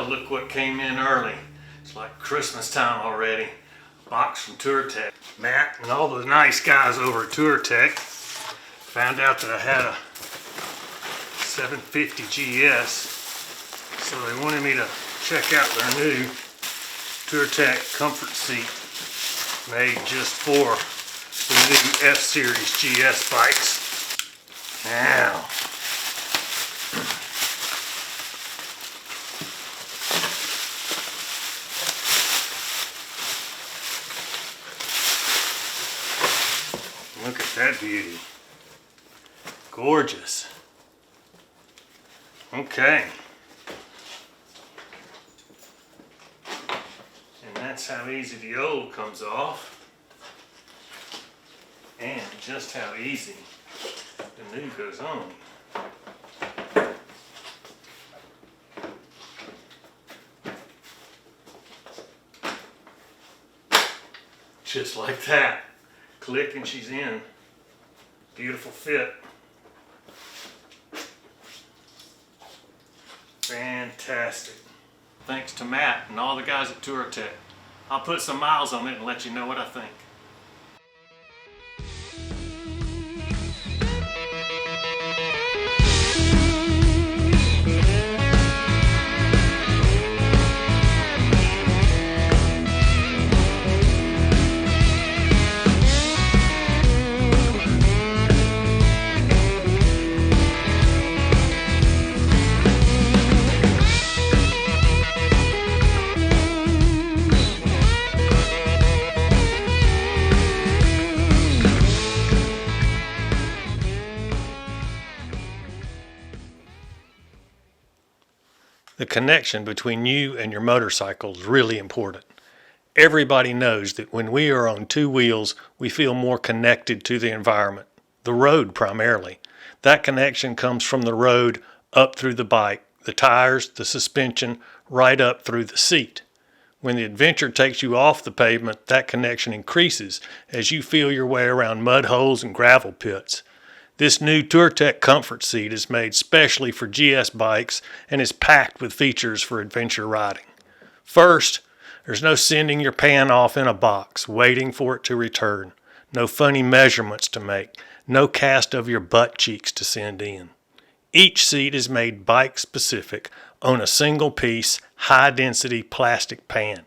look what came in early. It's like Christmas time already. Box from Touratech. Matt and all the nice guys over at Touratech found out that I had a 750 GS, so they wanted me to check out their new Touratech Comfort Seat made just for the new F Series GS bikes. Now, look at that beauty. Gorgeous. Okay. And that's how easy the old comes off. And just how easy the new goes on. Just like that. Click and she's in. Beautiful fit. Fantastic. Thanks to Matt and all the guys at Touratech. I'll put some miles on it and let you know what I think. The connection between you and your motorcycle is really important. Everybody knows that when we are on two wheels, we feel more connected to the environment, the road primarily. That connection comes from the road up through the bike, the tires, the suspension, right up through the seat. When the adventure takes you off the pavement, that connection increases as you feel your way around mud holes and gravel pits. This new Touratech Comfort Seat is made specially for GS bikes and is packed with features for adventure riding. First, there's no sending your pan off in a box, waiting for it to return. No funny measurements to make. No cast of your butt cheeks to send in. Each seat is made bike-specific on a single-piece, high-density plastic pan.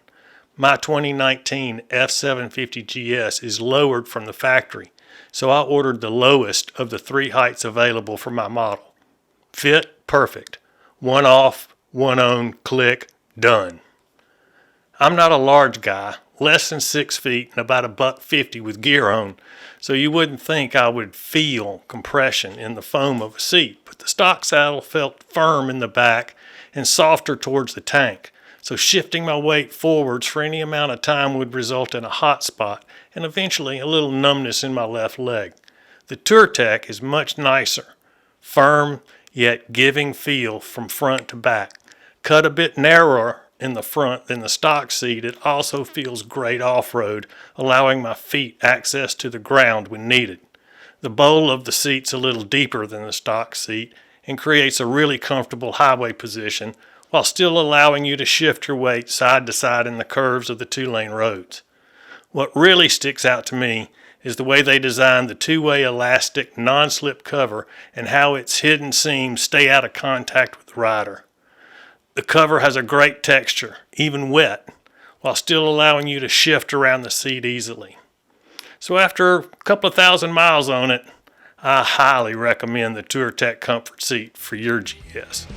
My 2019 F750 GS is lowered from the factory, so I ordered the lowest of the 3 heights available for my model. Fit, perfect. One off, one on, click, done. I'm not a large guy, less than 6 feet and about $150 with gear on, so you wouldn't think I would feel compression in the foam of a seat, but the stock saddle felt firm in the back and softer towards the tank, so shifting my weight forwards for any amount of time would result in a hot spot and eventually a little numbness in my left leg. The Touratech is much nicer, firm yet giving feel from front to back. Cut a bit narrower in the front than the stock seat, it also feels great off-road, allowing my feet access to the ground when needed. The bowl of the seat's a little deeper than the stock seat and creates a really comfortable highway position while still allowing you to shift your weight side to side in the curves of the 2-lane roads. What really sticks out to me is the way they designed the 2-way elastic non-slip cover and how its hidden seams stay out of contact with the rider. The cover has a great texture, even wet, while still allowing you to shift around the seat easily. So after a couple of thousand miles on it, I highly recommend the Touratech Comfort Seat for your GS.